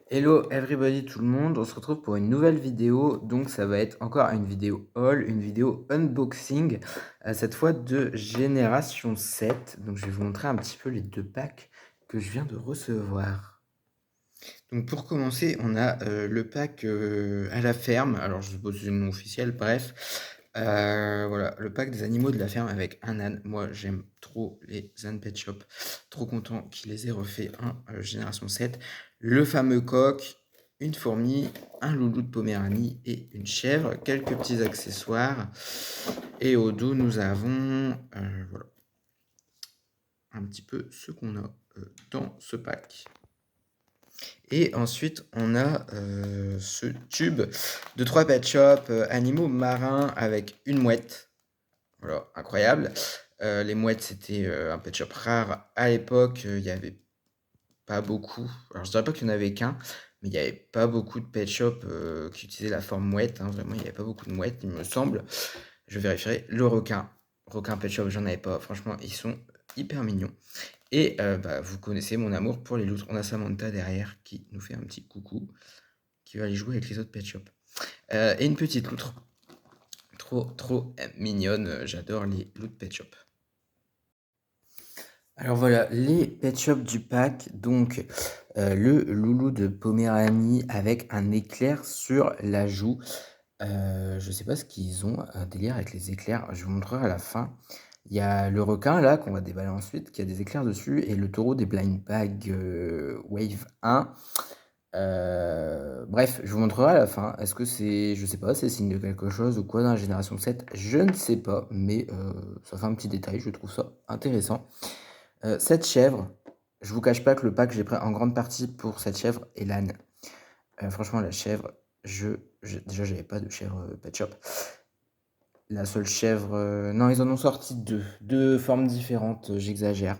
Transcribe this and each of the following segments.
Hello everybody tout le monde, on se retrouve pour une nouvelle vidéo, donc ça va être encore une vidéo haul, une vidéo unboxing, cette fois de Génération 7. Donc je vais vous montrer un petit peu les deux packs que je viens de recevoir. Donc pour commencer, on a le pack à la ferme, alors je suppose que c'est le nom officiel, bref. Voilà, le pack des animaux de la ferme avec un âne. Moi j'aime trop les ânes pet shop, trop content qu'il les ait refait en Génération 7. Le fameux coq, une fourmi, un loulou de Poméranie et une chèvre, quelques petits accessoires. Et au dos, nous avons voilà, un petit peu ce qu'on a dans ce pack. Et ensuite, on a ce tube de 3 pet shop animaux marins avec une mouette. Voilà, incroyable. Les mouettes, c'était un pet shop rare à l'époque. Il n'y avait pas beaucoup. Alors, je dirais pas qu'il n'y en avait qu'un, mais il n'y avait pas beaucoup de pet shop qui utilisaient la forme mouette. Hein. Vraiment, il n'y avait pas beaucoup de mouettes, il me semble. Je vérifierai. Le requin. Requin pet shop, j'en avais pas. Franchement, ils sont hyper mignons. Et vous connaissez mon amour pour les loutres. On a Samantha derrière qui nous fait un petit coucou, qui va aller jouer avec les autres pet shop. Et une petite loutre. Trop mignonne. J'adore les loutres pet shop. Alors voilà, les pet shop du pack. Donc, le loulou de Poméranie avec un éclair sur la joue. Je sais pas ce qu'ils ont, un délire avec les éclairs. Je vous montrerai à la fin. Il y a le requin là, qu'on va déballer ensuite, qui a des éclairs dessus, et le taureau des Blind Bag Wave 1. Bref, je vous montrerai à la fin. Est-ce que c'est, je sais pas, c'est signe de quelque chose ou quoi dans la Génération 7? Je ne sais pas, mais ça fait un petit détail, je trouve ça intéressant. Cette chèvre, je vous cache pas que le pack, j'ai pris en grande partie pour cette chèvre et l'âne. Franchement, la chèvre, déjà, j'avais pas de chèvre pet shop. La seule chèvre, non, ils en ont sorti deux formes différentes, j'exagère.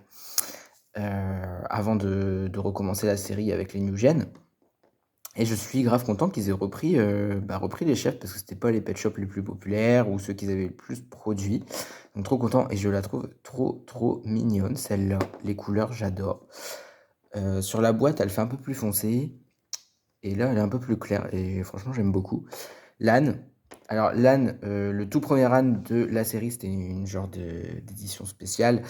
Avant de recommencer la série avec les New Gen. Et je suis grave content qu'ils aient repris les chèvres parce que c'était pas les pet shops les plus populaires ou ceux qu'ils avaient le plus produits. Donc trop content et je la trouve trop mignonne celle-là. Les couleurs, j'adore. Sur la boîte, elle fait un peu plus foncé. Et là, elle est un peu plus claire. Et franchement, j'aime beaucoup. L'âne. Alors, l'âne, le tout premier âne de la série, c'était une genre d'édition spéciale.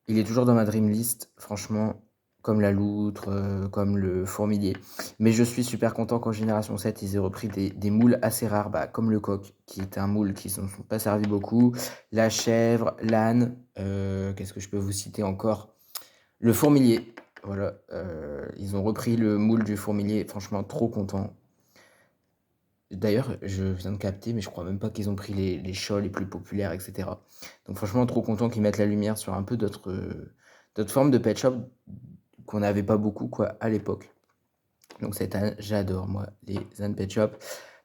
Il est toujours dans ma dream list, franchement, comme la loutre, comme le fourmilier. Mais je suis super content qu'en Génération 7, ils aient repris des moules assez rares, comme le coq, qui est un moule qui ne sont pas servis beaucoup. La chèvre, l'âne, qu'est-ce que je peux vous citer encore? Le fourmilier. Voilà, ils ont repris le moule du fourmilier, franchement, trop content. D'ailleurs, je viens de capter, mais je crois même pas qu'ils ont pris les chats les plus populaires, etc. Donc franchement, trop content qu'ils mettent la lumière sur un peu d'autres formes de pet shop qu'on n'avait pas beaucoup quoi à l'époque. Donc cette âne, j'adore moi les ânes pet shop.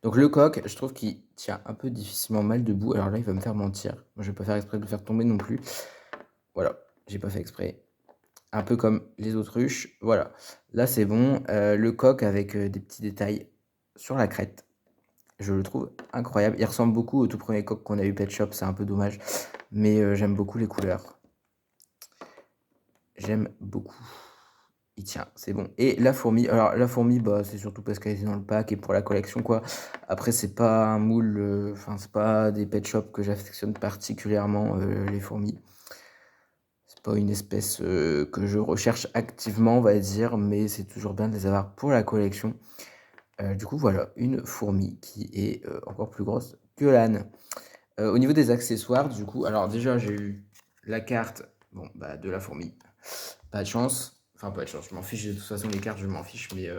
Donc le coq, je trouve qu'il tient un peu difficilement mal debout. Alors là, il va me faire mentir. Moi, je vais pas faire exprès de le faire tomber non plus. Voilà, j'ai pas fait exprès. Un peu comme les autruches. Voilà, là c'est bon. Le coq avec des petits détails sur la crête. Je le trouve incroyable. Il ressemble beaucoup au tout premier coq qu'on a eu Pet Shop, c'est un peu dommage. Mais j'aime beaucoup les couleurs. J'aime beaucoup. Il tient, c'est bon. Et la fourmi, alors la fourmi, c'est surtout parce qu'elle était dans le pack et pour la collection, quoi. Après, c'est pas un moule, enfin, c'est pas des pet shops que j'affectionne particulièrement, les fourmis. C'est pas une espèce que je recherche activement, on va dire, mais c'est toujours bien de les avoir pour la collection. Du coup, voilà, une fourmi qui est encore plus grosse que l'âne. Au niveau des accessoires, du coup, alors déjà, j'ai eu la carte de la fourmi. Pas de chance. Enfin, pas de chance, je m'en fiche. De toute façon, les cartes, je m'en fiche. Mais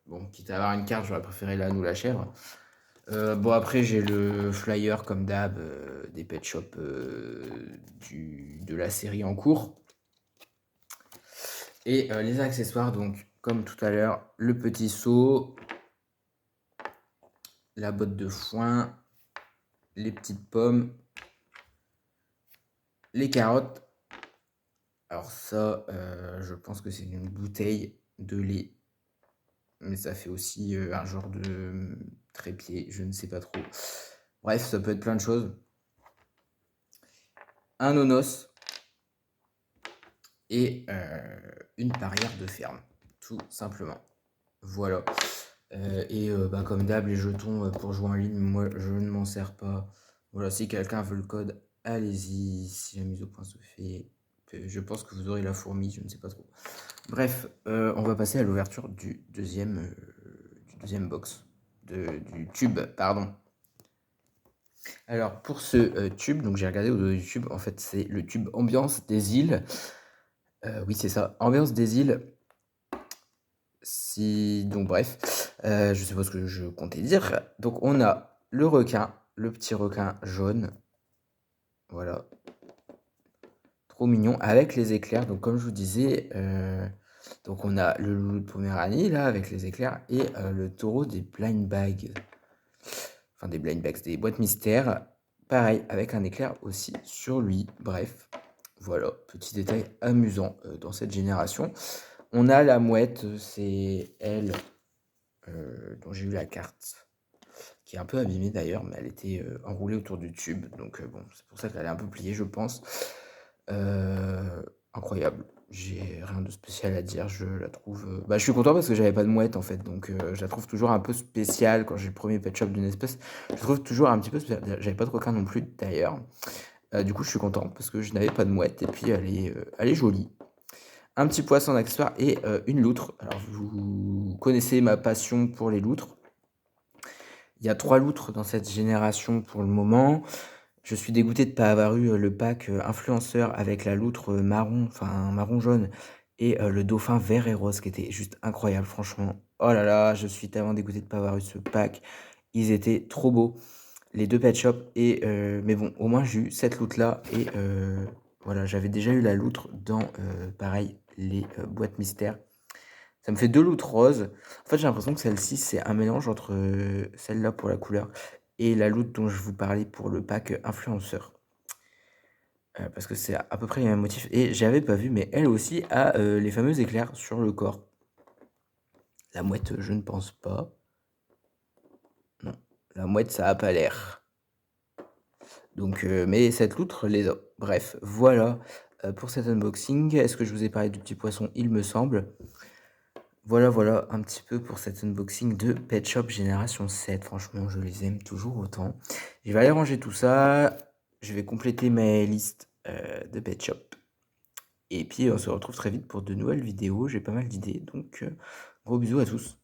bon, quitte à avoir une carte, j'aurais préféré l'âne ou la chèvre. Après, j'ai le flyer, comme d'hab, des pet shops de la série en cours. Et les accessoires, donc, comme tout à l'heure, le petit seau, la botte de foin, les petites pommes, les carottes. Alors ça, je pense que c'est une bouteille de lait. Mais ça fait aussi un genre de trépied, je ne sais pas trop. Bref, ça peut être plein de choses. Un nonos et une barrière de ferme, tout simplement. Voilà. Bah, comme d'hab, les jetons pour jouer en ligne, moi je ne m'en sers pas. Voilà, si quelqu'un veut le code, allez-y. Si la mise au point se fait, je pense que vous aurez la fourmi, je ne sais pas trop. Bref, on va passer à l'ouverture du deuxième box, du tube, pardon. Alors pour ce tube, donc j'ai regardé au dos du tube, en fait c'est le tube Ambiance des îles. Oui c'est ça, Ambiance des îles. Donc bref, je sais pas ce que je comptais dire. Donc on a le requin, le petit requin jaune. Voilà. Trop mignon, avec les éclairs. Donc comme je vous disais, donc on a le loup de Poméranie là avec les éclairs et le taureau des blind bags. Enfin des blind bags, des boîtes mystères. Pareil, avec un éclair aussi sur lui. Bref, voilà, petit détail amusant dans cette génération. On a la mouette, c'est elle dont j'ai eu la carte, qui est un peu abîmée d'ailleurs, mais elle était enroulée autour du tube. Donc bon, c'est pour ça qu'elle est un peu pliée, je pense. Incroyable. J'ai rien de spécial à dire, je la trouve... Bah, je suis content parce que j'avais pas de mouette en fait, donc je la trouve toujours un peu spéciale quand j'ai le premier pet shop d'une espèce. Je la trouve toujours un petit peu spéciale. J'avais pas de requin non plus d'ailleurs. Du coup, je suis content parce que je n'avais pas de mouette et puis elle est jolie. Un petit poisson d'accessoire et une loutre. Alors, vous connaissez ma passion pour les loutres. Il y a 3 loutres dans cette génération pour le moment. Je suis dégoûté de ne pas avoir eu le pack influenceur avec la loutre marron, enfin marron jaune, et le dauphin vert et rose qui était juste incroyable, franchement. Oh là là, je suis tellement dégoûté de ne pas avoir eu ce pack. Ils étaient trop beaux, les deux pet shops. Mais bon, au moins j'ai eu cette loutre là. Et voilà, j'avais déjà eu la loutre dans, pareil, les boîtes mystères. Ça me fait 2 loutres roses. En fait, j'ai l'impression que celle-ci, c'est un mélange entre celle-là pour la couleur et la loutre dont je vous parlais pour le pack influenceur. Parce que c'est à peu près les mêmes motifs. Et j'avais pas vu, mais elle aussi a les fameux éclairs sur le corps. La mouette, je ne pense pas. Non, la mouette, ça a pas l'air. Donc, mais cette loutre les a. Bref, voilà pour cet unboxing. Est-ce que je vous ai parlé du petit poisson? Il me semble. Voilà un petit peu pour cet unboxing de Pet Shop Génération 7. Franchement, je les aime toujours autant. Je vais aller ranger tout ça. Je vais compléter ma liste de Pet Shop. Et puis, on se retrouve très vite pour de nouvelles vidéos. J'ai pas mal d'idées. Donc, gros bisous à tous.